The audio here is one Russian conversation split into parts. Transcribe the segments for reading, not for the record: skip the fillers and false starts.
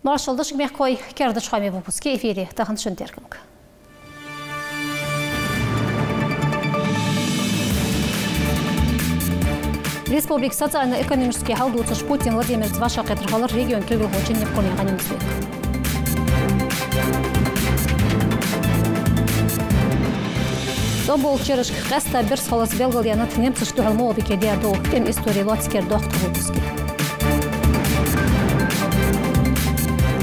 Маршалдыш мягкой кердышхами в выпуске эфире Тахан Шентеркинг. Республик социально-экономический халдуцыш Путин Владимир Ваша Кетрхалар регион Кривилхочин Невконе Ганюнсбек. Добол черешк Хеста Берсхолас Белгалианат немцы что halmo бекедия до тем истории латскер дохт выпуске.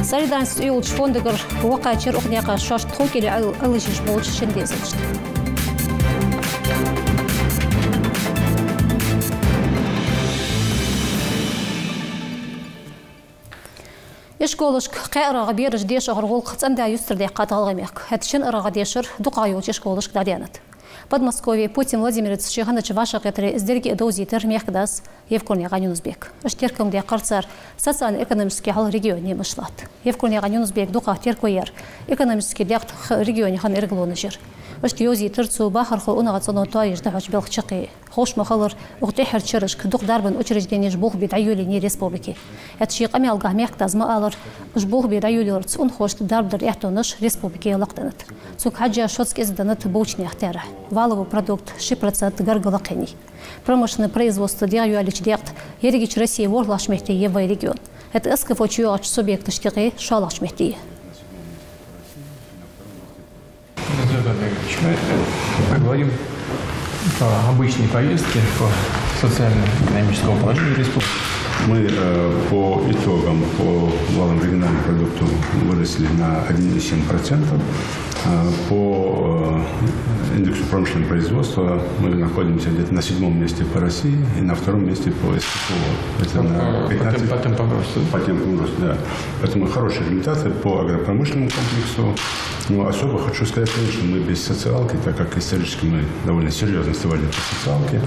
Солидарность Юлч фондыгар вакачер ухняка шаш тхокели алышиш болч шендезечт. Ешколышк қайраға беріш деш ағырғол қытсанда юстерде қаталғамек. Әтішін ыраға дешір дұқайуыч ешколышк дарянат. Подмосковье Путин Владимирович Шеханыч Ваша Кетре издерги эдозитер мехдас Евконе Ганюнсбек. Штеркомде қарцар социально-экономический хал регионе мышлат. Евконе Ганюнсбек дуқа теркойер экономический дяхт регионе хан эрглоны жер. اشتيوزي ترسو باخر خو أنا غتصنو تايج دعوش بالخشقي خوش مخلر وقتحر تشرشك دق داربن أشرج دينيش بوخ بيدعيولي ني ريسبوبليكي هتشيق أمي ألقاه ميقتاز ما قالر مش بوخ بيدعيولي ورتس خوش دارب در إحتونش ريسبوبليكي لقدنت سوك حاجة شوتسك إزدنت بوچني اختاره валовый продукт 6% гаргалакени промышленное производство дяюалич дяхт ерегич России ворлашмехте евой регион это эскофочуач субъект штиqi шалашмехте. Мы поговорим по обычной повестке, по социально-экономическому положению республики. Мы по итогам, по валовому региональному продукту выросли на 1,7%. По индексу промышленного производства мы находимся где-то на 7-м месте по России и на 2-м месте по СКПО. Это на 15... По темпам роста. По темпам роста, да. Поэтому хорошие результаты по агропромышленному комплексу. Но особо хочу сказать, конечно, мы без социалки, так как исторически мы довольно серьезно вставали по социалке.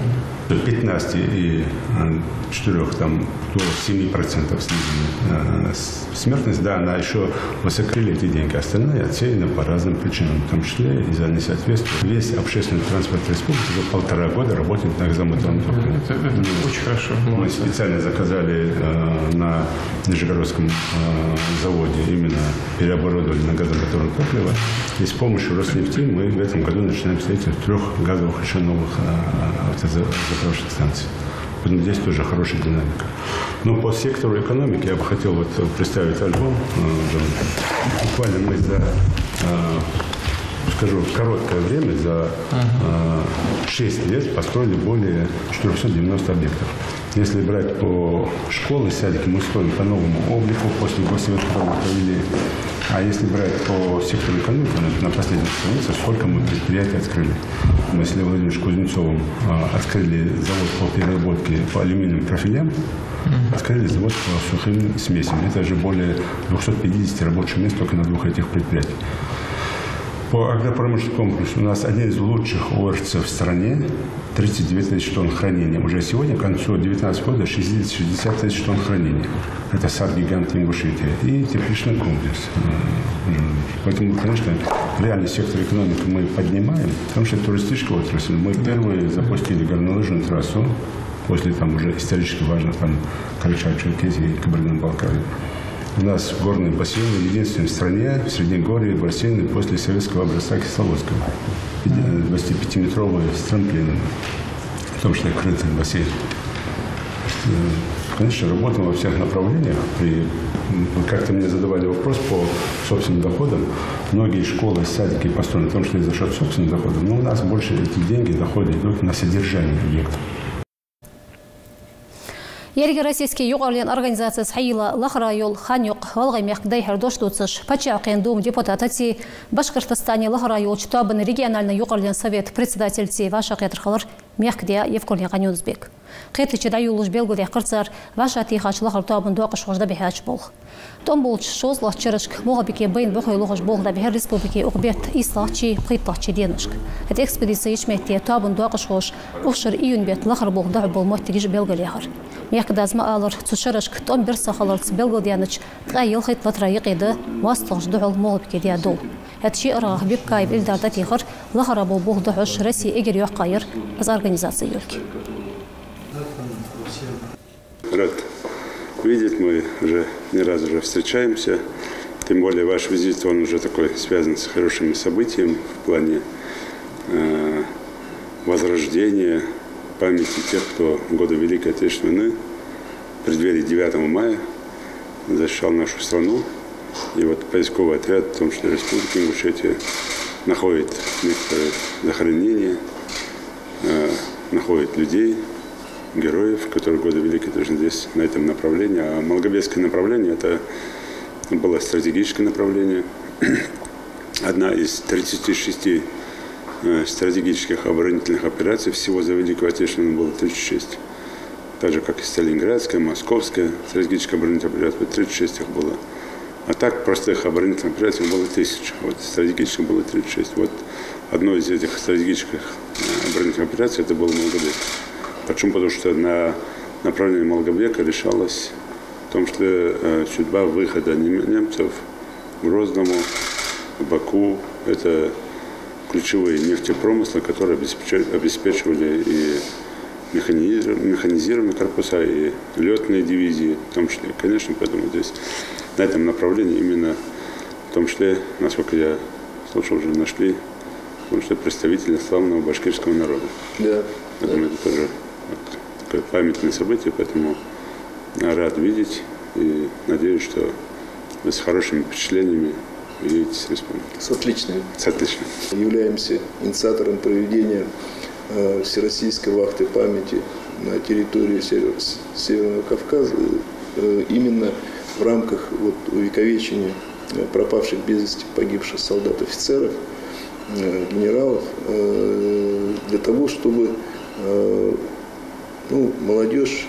15,4 там до 7% снизили смертность, да, она еще высокрыли эти деньги. Остальные отсеяны по разным причинам, в том числе из-за несоответствия. Весь общественный транспорт республики за 1,5 года работает на газомоторном топливе. Это очень хорошо. Мы специально заказали на Нижегородском заводе, именно переоборудовали на газомоторное топливо. И с помощью Роснефти мы в этом году начинаем строительство 3 газовых еще новых автозаправочных станций. Поэтому здесь тоже хорошая динамика. Но по сектору экономики я бы хотел вот представить альбом. Буквально мы за, скажу, короткое время, за 6 лет построили более 490 объектов. Если брать по школе, садики, мы строим по новому облику после государства, которого провели. А если брать по сектору экономики, на последних страницах, сколько мы предприятий открыли. Мы с Леонидом Владимировичем Кузнецовым открыли завод по переработке по алюминиевым профилям, открыли завод по сухим смесям. Это же более 250 рабочих мест только на 2 этих предприятиях. По агропромышленному комплексу у нас один из лучших ОРЦ в стране, 39 тысяч тонн хранения. Уже сегодня, к концу 2019 года, 60 тысяч тонн хранения. Это сад-гигант Ингушетия и тепличный комплекс. Поэтому, конечно, реальный сектор экономики мы поднимаем, потому что туристическая отрасль. Мы первые запустили горнолыжную трассу, после там уже исторически важных там Карачаево-Черкесии и Кабардино-Балкарии. У нас горные бассейны единственные в стране, в Среднегорье бассейны после советского образца Кисловодского. 25-метровые с трамплином, в том числе крытый бассейн. Конечно, работаем во всех направлениях. Как-то мне задавали вопрос по собственным доходам. Многие школы, садики построены, в том числе за счет собственных доходов. Но у нас больше эти деньги, доходы идут на содержание объектов. Ерге российский юғарлен организациясы Хайла Лахрайол Ханюк Валғаймек Дайхер Доштуцыш Пачақен Дум депутатати Башқұртыстане Лахрайол Чутабын региональный юғарлен совет председательцы Ваша Қетрхалар Мехкде Евконе Ганюнсбек. Қетличі дайулыш белгіле қырцар Ваша Тихач Лахар Табын Дуақыш Ғожда Бехач бол. Том болч шозлах чырышк Моғабеке Бейн Бұхайлығыш болғда Бехер Республике Уғбет Ислахчи Қитлахчи Денышк. Это экспедиция ешметте Табын Дуақыш Ғош Ұқшыр июнбет Лахар болғда бол Моттегіш белгілеғар. Мекдазма алыр цушарышк том бір сақаларц белгілденыч Қайыл Қитлатрайық еді Вастығыш Дұғыл Моғабеке Диадол. Әтші ұрағы Беккаев Илдарда Тихар Лахара бол болғда Ғош Россия егер юаққайыр аз организация елки. Рад видеть. Мы уже не раз уже встречаемся. Тем более ваш визит, он уже такой связан с хорошими событиями в плане возрождения памяти тех, кто в годы Великой Отечественной войны в преддверии 9 мая защищал нашу страну. И вот поисковый отряд, в том числе Республики Ингушетия, находит некоторые захоронения, находит людей, героев, которые в годы Великой Отечественной здесь на этом направлении. А Малгобекское направление – это было стратегическое направление. Одна из 36 стратегических оборонительных операций всего за Великую Отечественную было 36. Так же, как и Сталинградская, Московская стратегическая оборонительная операция, 36 их было. А так простых оборонительных операций было 1000, вот стратегических было 36. Вот одной из этих стратегических оборонительных операций это был Малгобек. Почему? Потому что на направлении Малгобека решалась в том числе судьба выхода немцев к Грозному, к Баку. Это ключевые нефтепромыслы, которые обеспечивали и механизированные корпуса, и летные дивизии, в том числе. Конечно, поэтому здесь на этом направлении именно, в том числе, насколько я слышал, уже нашли, в том числе представители славного башкирского народа. Да. Поэтому это тоже такое памятное событие, поэтому рад видеть и надеюсь, что вы с хорошими впечатлениями едете с республики. С отличными. С отличными. Являемся инициатором проведения Всероссийской вахты памяти на территории Северного Кавказа именно в рамках увековечения пропавших без вести погибших солдат, офицеров, генералов, для того, чтобы молодежь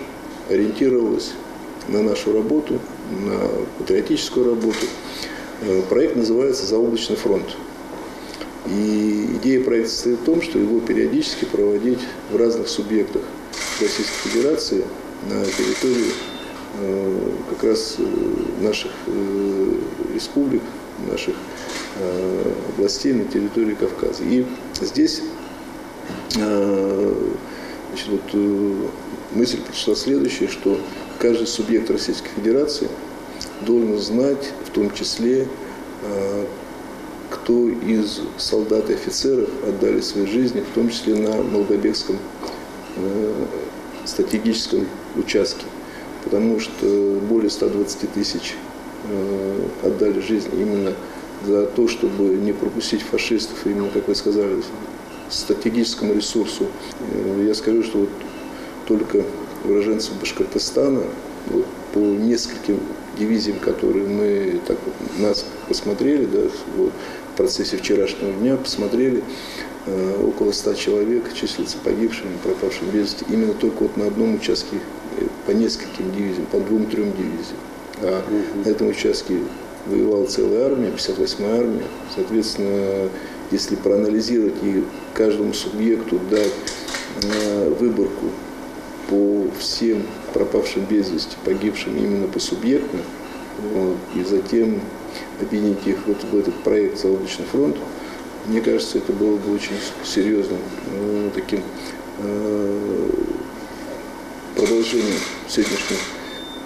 ориентировалась на нашу работу, на патриотическую работу. Проект называется «Заоблачный фронт». И идея проекта состоит в том, что его периодически проводить в разных субъектах Российской Федерации на территории как раз наших республик, наших областей на территории Кавказа. И здесь мысль пришла следующая, что каждый субъект Российской Федерации должен знать, в том числе, кто из солдат и офицеров отдали свои жизни, в том числе на Малгобекском стратегическом участке. Потому что более 120 тысяч отдали жизнь именно за то, чтобы не пропустить фашистов, именно, как вы сказали, стратегическому ресурсу. Я скажу, что только уроженцев Башкортостана по нескольким дивизиям, которые мы нас посмотрели, в процессе вчерашнего дня посмотрели, около 100 человек числятся погибшими, пропавшими без вести. Именно только на одном участке по нескольким дивизиям, по 2-3 дивизиям. А на этом участке воевала целая армия, 58-я армия. Соответственно, если проанализировать и каждому субъекту дать выборку по всем пропавшим без вести, погибшим именно посубъектно, и затем объединить их в этот проект «Заоблачный фронт», мне кажется, это было бы очень серьезным таким продолжением сегодняшней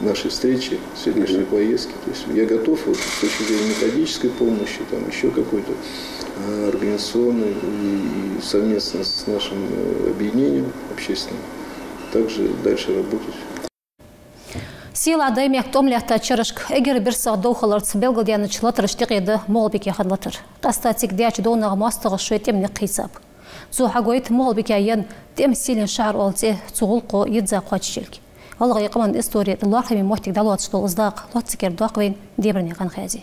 нашей встречи, сегодняшней поездки. То есть я готов с точки зрения методической помощи, еще какой-то организационной и совместно с нашим объединением общественным также дальше работать. Сила даймек томляхта чырышк. Эгер бір сағ доухаларц белгілдияны чылатырыштық еді молбеке қанлатыр. Тастатик дячы доунаға мастығы шуетемні қисап. Зухагойт молбеке айын тем силен шағыр олте цуғылқо едза қуатшелк. Алға еқыман историят лархами мохтик далуат штол ұздақ, латсикер дуақвейн дебірне қанхази.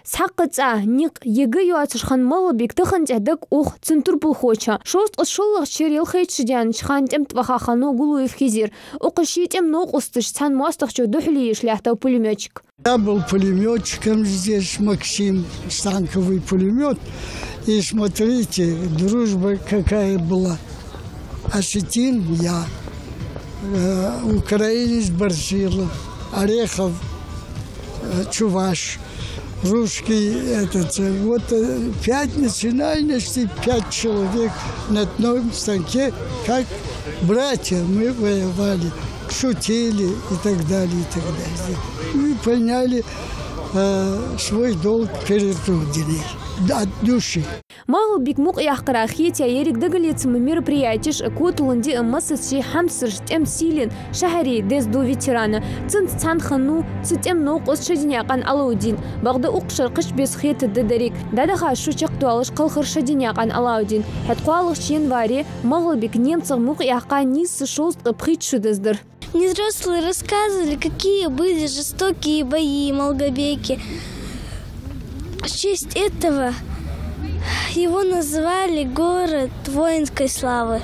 Саққыца ник егі юатышхан Малгобек тыхан жәдік оқ центр бұлхоча. Шост ұшылық черел хейтшіден шхан тем твахахану гулуев хизир. Оқыши тем ноқ ұстыш сан мастықчы дұхли шляхта пулеметчик. Я был пулеметчиком здесь, Максим, станковый пулемет. И смотрите, дружба какая была. Осетин я, украинец Барсилов, Орехов, Чуваш. Русский вот 5 национальностей, 5 человек на одном станке, как братья мы воевали. шутили и так далее, и так далее. Выполняли свой долг перед Родиной от души. Мал бик мук яхкара хитя ерик дагалец мероприятиш котуланди массачи хамсырш тем силен шахари дез до ветерана цент цанхану цитем ноқос шадиняқан Алаудин бағда уқшар қыш бес хеті дадарик дадаға шучақ туалыш қылқыр шадиняқан Алаудин хәтқуалық январе мал бик немцах мук яхка нисы шост притчудездер. Взрослые рассказывали, какие были жестокие бои Малгобеки. В честь этого его назвали город воинской славы.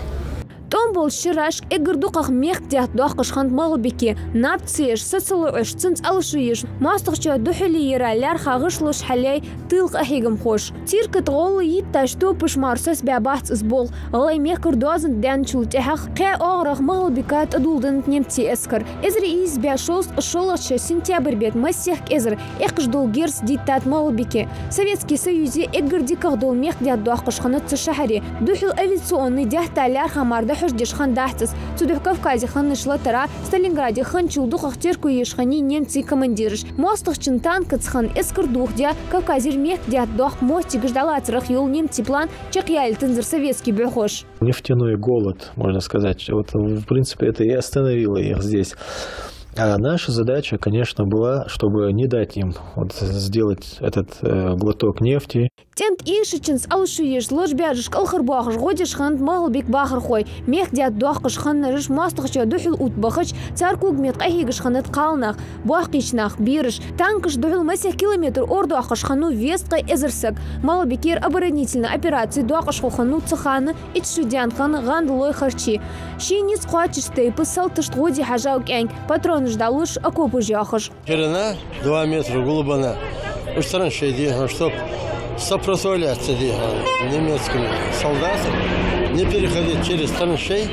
Том был шираш эгердуках мехтят дуахкашханд Малгобеки напциеш социалуш цинц алшиеш мастахча духилиера лярхагышлыш халяй тылк ахигам хош тиркат голы йитта штопыш марсас бабац сбол алай мехкер дуазен дянчул техах кэ ограх Малгобекат адулдан немци эскер эзри из бяшост шолача сентябрь бет массех эзр экждул герс диттат Малгобеки Советский Союзе эгердиках дол мехтят дуахкашханат шахари духил авиационный дяхта лярхамарда حجدش خان داحتس تدوح كافكازي خان شلترا ستالينغرادي خان شلدوخ اختيركو يشخاني نيمتي كمانديرش موستخ چنتان كتسخان اسكر دوخ ديا كافказир мех дят дох мости гждала црахюл немти план чекьял тензер советский бюхош. Нефтяной голод, можно сказать, вот в принципе это и остановило их здесь. А наша задача, конечно, была, чтобы не дать им вот сделать этот глоток нефти. Тент ишичинс алшуеш лож бяжш калхарбахш годиш ханд Малгобек бахархой мех дят дохкаш ханнарыш мастахча духил утбахч царкуг мет кахигш ханат қалнах бахкичнах бирш танкш духил масих километр орду ахаш хану вестка эзерсак Малгобекер оборонительной операции дуахаш хану цахана итшудян хан гандлой харчи шиниц хвачистей пысалтыш годи хажау кянь патрон ждалуш окопу жахаш. Ширина 2 метра, глубина. У стран шеди, чтоб сопротивляться немецким солдатам, не переходить через траншей.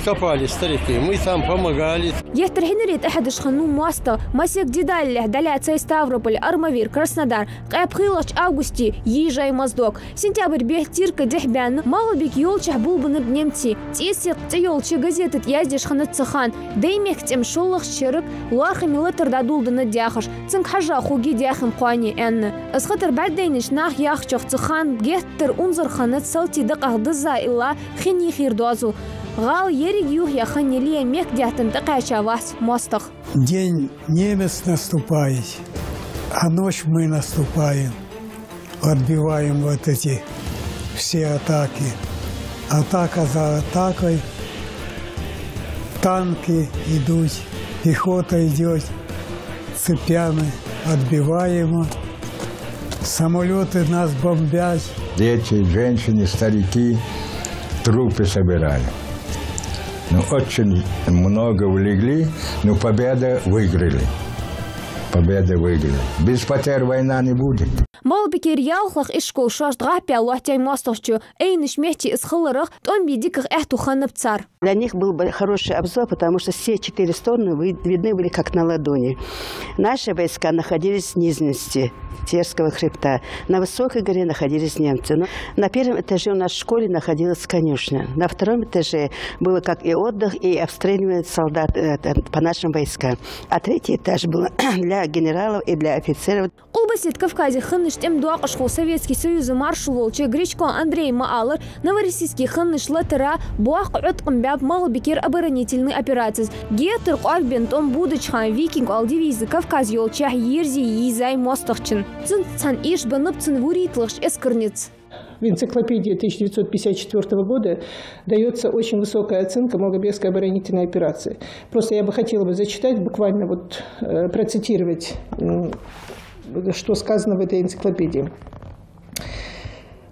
Копали старики, мы там помогали. Ехтер хинерит أحد шхану моста масек дидалле даляцай Ставрополь, Армавир, Краснодар, Кайпхилач Августи, Ежай Моздок. Сентябрь бехтирка дехбян, Малгобек ёлчах был бы над немци. Тесек тёлчи газеты яздиш ханат цахан. Деймех тем шоллах щерык, лархами летер дадулда над дяхаш. Цинк хажа хуги дяхам хуани энны. Асхатер баддейниш нах яхчах цахан, гехтер унзар ханат салти даках дыза илла хини хирдуазу. Гал ериг юх яханилия мех дятен такая вас мостах. День немец наступает, а ночь мы наступаем. Отбиваем вот эти все атаки. Атака за атакой. Танки идут, пехота идет, цепями отбиваем. Самолеты нас бомбят. Дети, женщины, старики трупы собирали. Ну, очень много улегли, но победа выиграли. Победа выиграли. Без потерь война не будет. Малгобекер ялхлах ишкол шаш дгапя лохтяй мостовчу, эйниш мехти из хылырых, том бедиках эхту ханып цар. Для них был хороший обзор, потому что все 4 стороны видны были как на ладони. Наши войска находились в низменности Терского хребта. На высокой горе находились немцы. Но на первом этаже у нас в школе находилась конюшня. На втором этаже было как и отдых, и обстреливание солдат по нашим войскам. А третий этаж был для генералов и для офицеров. Улбасит Кавказе хыныш тем дуакашху Советский Союз маршал волче Гречко Андрей Маалар, новороссийский хыныш латера буах уткам бяб Малгобекер оборонительный операции. Гетер Альбен Том Будочхан Викинг ал дивизии Кавказ ёлчах Ерзи Езай Мостахчин. Цин иш баныпцин вуритлыш эскерниц. В энциклопедии 1954 года дается очень высокая оценка Малгобекской оборонительной операции. Просто я бы хотела зачитать, буквально процитировать, что сказано в этой энциклопедии.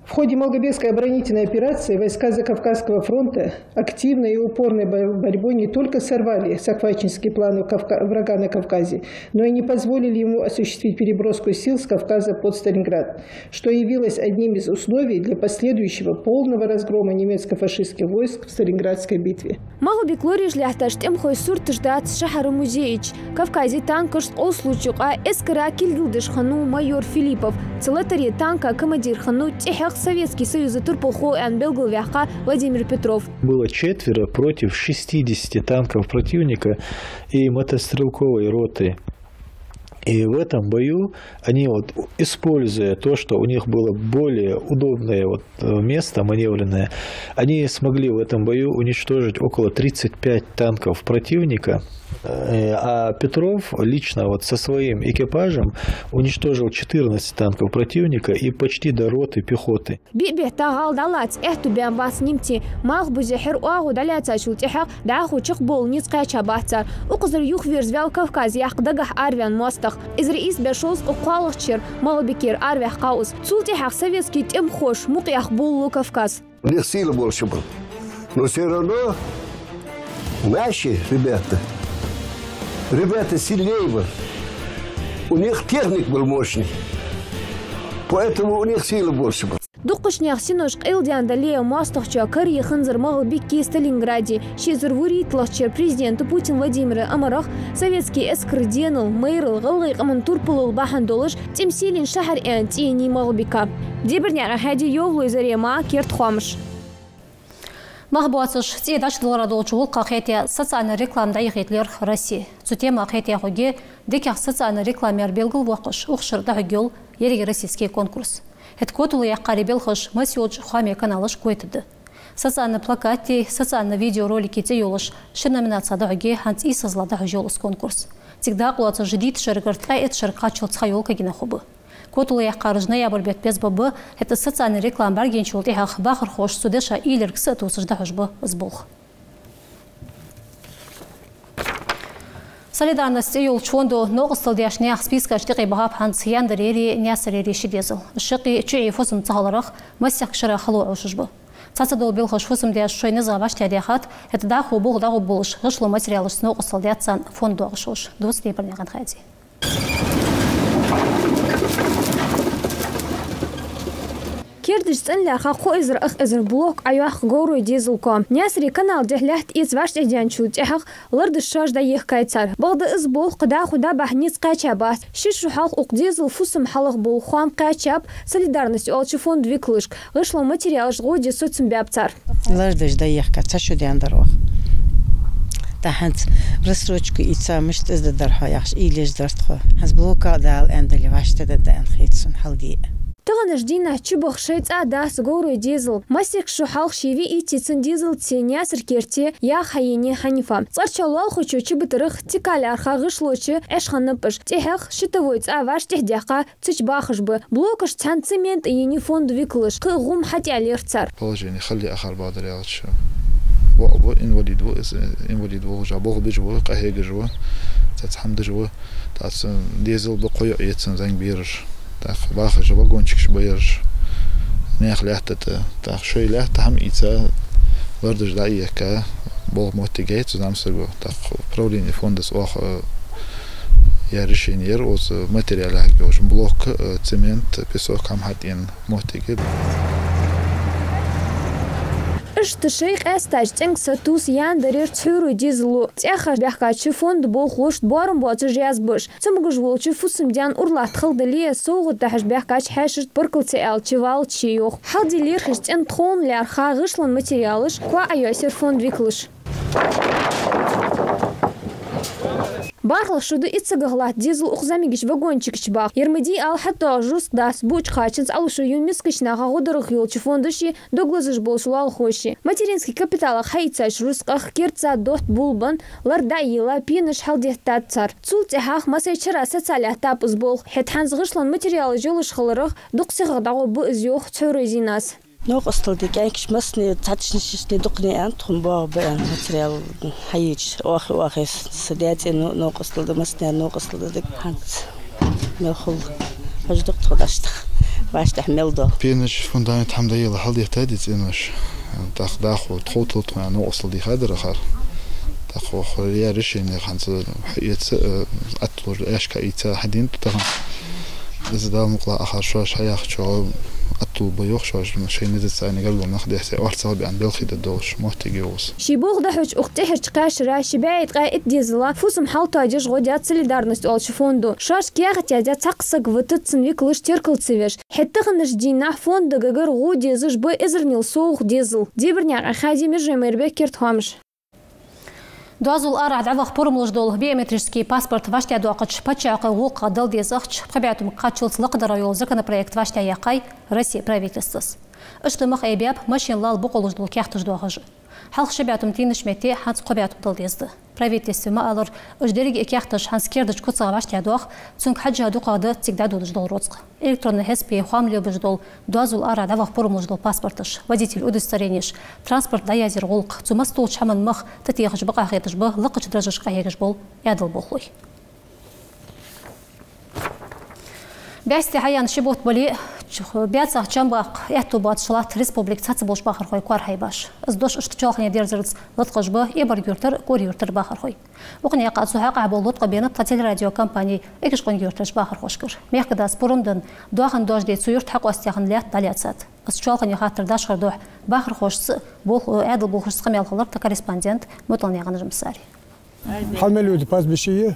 В ходе Малгобекской оборонительной операции войска Закавказского фронта активной и упорной борьбой не только сорвали захватнические планы врага на Кавказе, но и не позволили ему осуществить переброску сил с Кавказа под Сталинград, что явилось одним из условий для последующего полного разгрома немецко-фашистских войск в Сталинградской битве. Малгобек лориш ляхташ тем хой сурт ждат шахар музеич. Кавказе танкаш ол случук, а эскара килгилдыш хану майор Филиппов. Целатари танка командир хану техах Советский Союз Турпулху и Белгулвяха Владимир Петров. Было 4 против 60 танков противника и мотострелковой роты. И в этом бою они, используя то, что у них было более удобное место маневренное, они смогли в этом бою уничтожить около 35 танков противника. А Петров лично со своим экипажем уничтожил 14 танков противника и почти до роты пехоты. Израис бешоз уқалықчер малбекер арвях қауыз. Цултихақ советский тем хош муқиях болу Кавказ. У них сила больше была. Но все равно наши ребята сильнее были. У них техник был мощный. Поэтому у них сила больше была. Дукушняк синошк элдиан далея мастахча Корея ханзар Малбекки Сталинграде шезер вуритлахчер президент Путин Владимир Амарах советский эскрденул мейрл галгы аман турпулул бахандолыш темсилин шахар антини Малбека. Деберняга хади йовлу зарема керт хвамыш. Махбуатсыш тиедаш долларадолчугул қақетия социальный рекламда егетлер Россия. Цутема қақетия хуге декях социальный рекламер белгіл вақыш ұқшырда хүгел ереге российский конкурс. Эткотулы яққари белхыш масиоч хаме каналыш көйтіді. Социальный плакатти, социальный видеоролики те елыш шыр номинацияда хүге ханц и сызлада хүжелыс конкурс. Тигда қуатсы жидит шыргыртқа эт шырқа чылтқа елка гіне хубы. Котулы яққарыжна ябыр бетпез бабы, это социальный реклам баргенчулты хақ бақыр хош судеша илер кісі тусыжда хүжбы ызболх. Солидарность юл чонду ноғыстылдяшнях списка штиқи бағап ханс яндырери нясырери шидезіл. Шиқи чуи фосым цағаларық масяқ шыра халу аушыжбы. Цацадол белхыш фосым дяш шойны зағабаш тядяхат, это даху бұғ болыш ғышлы материалыш ноғыстылдятсан фонду ағышош. Дос лепірнеған хайди. Кердиш ценляха хоизр изр блок аюах гору дизелком. Нясри канал дехлят из ваш дянчу техах лырдыш шажда ех кайцар. Багды из бол қыда худа бахниц качабас. Шишу халық уқ дизел фусым халық бол хуам качаб солидарность олчы фонд виклышк. Вышло материал жгоди социм бябцар. Лырдыш да ех каца шудян дорог. Таханц рассрочку ица мышт из дарха яхш илеш дартхо. Хаз блока дал эндели вашта да энхитсун халди. Тығыныш дина чубық шейц адас гору дизел. Масик шухалх шеви итицин дизел теня сіркерте я хайене ханифа. Царчалуал хочу чубытырых тикаляр хағышлочы әшханыпыш. Техех шитовойц аваш техдяқа цыч бахышбы. Блокыш цан цемент ени фонд виклыш. Қығым хатялер цар. Положение халли ахар бадыр ялчы. Бо инвалид жа боғы жуы, қахеге жуы, цацхамды жуы. Тасы дизел бұл қойы етсін заң берір. Так бахаж вагончик шбаерж нех ляхтата так шой ляхта хам ица вардыш да иека бол мотигейт знамсыгу так управление фонда ох я решение оз материалах гож блок цемент песок хам хатин мотигейт Штышейх эстаж тенг сатус яндерер цюру дизлу. Техаш бяхкачы фонд бол хошт барым бачы жазбыш. Цымгыш волчы фусымдян урлат хылдылия соғыт тахаш бяхкач хэшерт пыркылцы элчывал чиёх. Халдилер хэштен тхон ляр хагышлан материалыш ква айосер фонд виклыш. Барлық шуды итсігіғлат дизел ұқзамегіш вагончикіш бақ. Ермеди ал хатта жуст дас буч қачынс алышу юмискішнаға ғудырық елчі фондыши доглазыш болшыл ал хоши. Материнский капиталы хайцаш русқақ керца дот булбан ларда ела пиныш халдеттат цар. Цул техақ масайчыра социалятап ұзбол. Хетханзғышлан материалы жолыш қылырық дуқсиғыдағы бұ үзеуқ цөрі зинас. نوق أصلدك يعني كش مسني تعتشنشني دقني أنت هم بان ماتريال حيج واخي سدياتي نوق أصلد مسني نوق أصلدك هانت ملخل هجدق تخدشتخ باش تحمل ده بينش فندامنت حمد يلا هل يحتاج إنش داخل تخوت نوق أصلدي هذا آخر داخل خليا رشين خانس يت أطلع إيش كايتا حدين تتهم إذا ده مقلا آخر شو حياة شو الطوبة يخشاش شيء نزل ساينا قبل ما ناخد يحسي أرسل بأن بالخيد الدوش مهتجوز شيبوغ دحوش اختحر قاشرا شبايت قائد ديزلا فوسم حالتا جيش غوديات солидарность ол фонду шаш кягат ядя цаксак вытыцын виклыш теркылцевеш хеттыгыныш дина фонду гагыр гудезыш бы изернил соух дезл диберняк ахадими жемербе кертхамш Дуазул арад авах порумлыш дол биометрический паспорт ваштя дуақыч пачақы оқа дал дезахч пхабятум қачылсылық дарайол законопроект ваштя яқай Россия правительствос. Ыштымық әйбеп машинлал бұқылыш дол кяқтыш дуақыжы. Халқ шабятум тинішметте ханс қобятум дал дезді. Правительствома алыр үждерігі кяқтыш ханс кердіч күтсіға ваштя дуақ цунг хаджа дуқады цигда дудыш дол роцқы. Электронный хеспе хуамлебыш дол дуазул арад авах порумлыш дол паспортыш. Водитель удостоверениш транспорт даязер олқ цумас толч хаман мық тетеғыш бұқағетыш бұ лықыч дражыш қайегіш бол ядыл болхой. Бәсте хаян шибот боли бәтсақ чамбақ әттубат шылат республик цацы болш бақыр хой куар хайбаш. Издош ұштычалқыне дерзіріц лытқыш бұ ебір юртыр көр юртыр бақыр хой. Оқын яқа сұхақа бол лытқы беніп татель радио компании екіш қон юртырш бақыр хошкыр. Мекіда спорымдың дуағын дожде суйырт хақ остяғын ләт далятсат. Исчалқыне хаттырдаш қырдух бақыр хошсы бол әділ бол хошсықы мелқылыр та корреспондент мұтылын яғын жымсари. Халмелуді пас бешейі.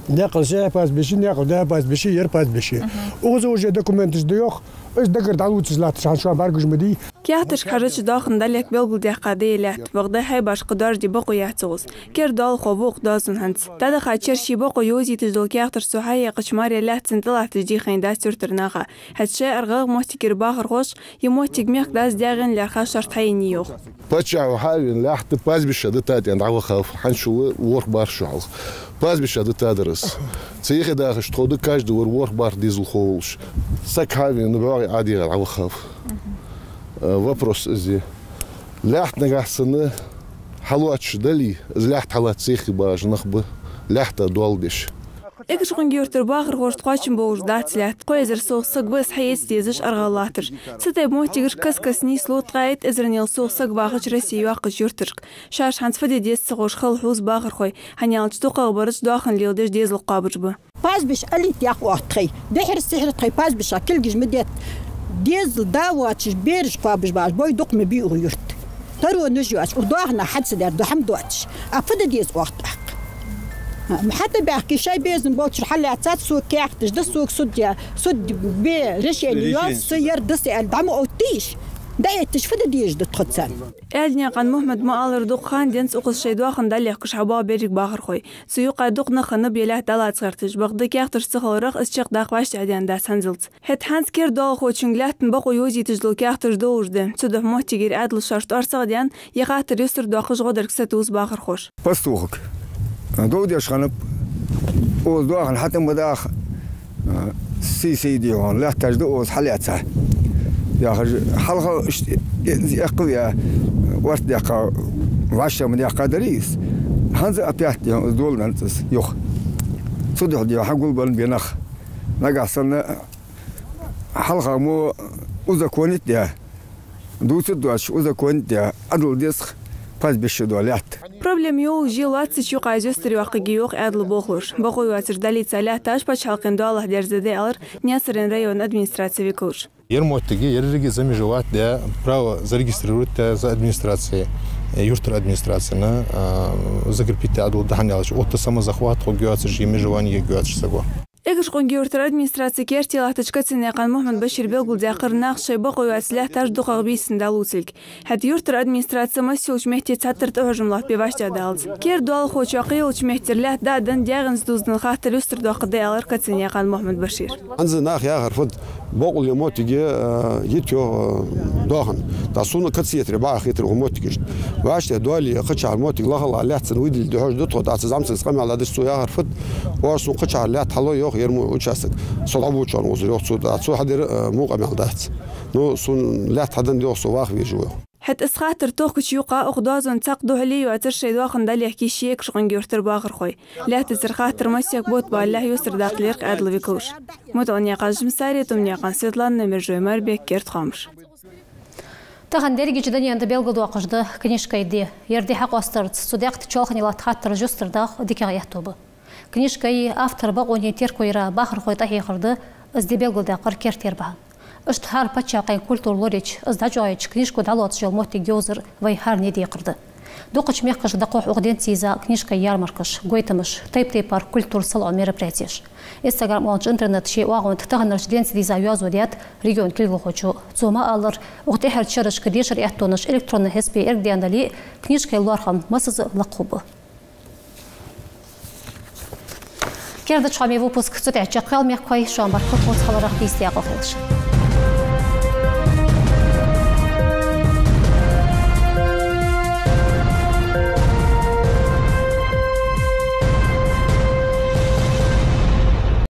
نقل شيء باس بشي نقل ده باس بشي ير باس بشي وغزو دокументش ديوخ اش دقر دعوت زلات شان شو بارجش مدي كياتش خرج داخل دلك بلبل دي قديلات بغدا هاي باش قدر دي بقو ياتوز كير دال خووق دازن هنس دادا خاچر شي بقو يوزي تجدل كياتر سوحاي قشماري لات سنتلات تجي خين داستور ترناغا هادشي ارغاغ موتيكر باخر خوش يموتيك ميخ داز داغن لارخا شرط حيني يوخ باتشاو حاول لاحت باس بشد تاتي عند عو خاف حنشو ورك بار شعل باس بشد تادرس سيخي داخش تخود كاج ورك بار ديزل خولش سك حاول نبغي عادي عو خاف вопрос здесь لاحت نجحسنا حلواتش دلي زلاحت حلات سيخي باج نخبه لاحت دولبش إيش قن جورتر باخر غورت قاشم بوج داتلات قويزر سوق بس حيس تيزش أرغلاتر ستة موتيجر كس نيس لوت قايت إزرنيل سوق باخر رسي واقع جورتر شاش هنس فدي ديس سقوش خل حوز باخر خوي هنيالش توقع برش داخل ليودش ديز القابج به باز بش ألي تياق وقت خي دحر السحر خي باز بش كل جش مديت ديز داواتش بيرش قابج باش بوي دقم بيو يرت ترو نجواش وداهنا حدس دار دحم دواتش أفد ديز وقت حتى بحكي شيء بيزن بوتش حلا عتات سوق كاختش ده سوق سود بي رشي الياس سير دسي الدعم أوتيش دايتش فدا ديج دتخدسان أدنى قن محمد ما ألر دقان دينس أقص شيء دواخن دليل كش حبا بيرك باخر خوي سيوقع دقنا خن بيله دلات صرتش بغدا كاختش سخورق اسشق داقواش تعدين دا سنزلت هت هانس كير دال خو چنگلاتن بقو يوزي تجدل كاختش دوجده تدح موتيجر عدل شرط أرسق ديان يقاتر يسر داخش غدرك ستوز باخر خوش بستوخك دودي أشخنب ودواخن حتى مداخ سي دي هون لا تجد أوز حليتها يا حلقة أقوياء ورت دقة وعشرة من دقة دريس هنز أبيات دول ننتس يخ صدق دي حقول بن بينخ نقصنا حلقة مو إذا كنت دي دوت دوش إذا كنت دي أدل ديسخ باز بشدولات Проблем يو جيلات سيشوق عزوستري واقعيوق عدل بوخلوش بقوي واتر داليت سالات تاش باش حلقين دالة درزدي ألر نياسرين رايون أدمينستراتسيوي كلش Ермоттиги ерриги замежевать да право зарегистрировать за администрацией юртер администрацияны закрепить адул даханялыш отто самозахват хогёцыш емежевание гёцыш саго إيش قن جورتر أدمينستراتسي كيرتي لاتشكتسن يقان محمد بشير بيلقل داقر ناقش شي بقوي واسلاح تاج دقاق بيسن دالوتلك هاد يورتر أدمينستراتسي مسيولش مهتي تساتر تهجم لات بيباش دالز كير دوال خوش وقيولش مهتر لات دادن دياغنز دوزن خاطر يستر داق دالر كتسن يقان محمد بشير أنزل ناخ يا غرفت بقول يموتيجي يتيو داخن تاسونا كتسيت رباع خيتر وموتيجي باش دوالي قشع الموتيج الله على لاتسن ويد الدهوج دتو تاسزامس سقم على دسو يا غرفت واسو قشع لات حلو يوخ يرمو وشاسك صلابو شان وزيو سو حدر موقع معدات نو سون لات حدن ديو سواخ بيجو حت اسخاطر توخش يوقع اخدازن تقدو هلي واتر شي دواخن دال يحكي شيك شغن جورتر باخر خوي لا تزرخاطر مسيك بوت بالله يسر داقليق عدل بكوش متونيا قاجم ساريتم نيقان سيطلان نمرجوي مربيك كيرت خامش تاخن دерги чуданьянда белгоду акыжды книжкайди ерди хак остырт судяқт чолхнилат хаттыр жустырдах дикаяхтобы книжкай автор багони теркойра бахыр хойта хихырды ызди белгода кыр кертер ба اشتهار بچاقين كولتورلوريش ازدجايش كنيشكو دالوت جل موتي جوزر وي هار ندي قرد دوقش ميقش دقوح أغدين تيزا كنيشكا يارمركش قويتمش تيب كولتور صلع مربراتيش Instagram وانش انترنت شيء واغون تتغنرش دين تيزا يوازو ديات ريجون كلغو خوشو زوما ألر وقتها تشرش كديشر احتونش إلكترون هسبي إرقديان دالي كنيشكا اللارخم مسز لقوبه كيردش عمي выпуск цутя чакал мягкой шамбар кот халарах дистия قفلش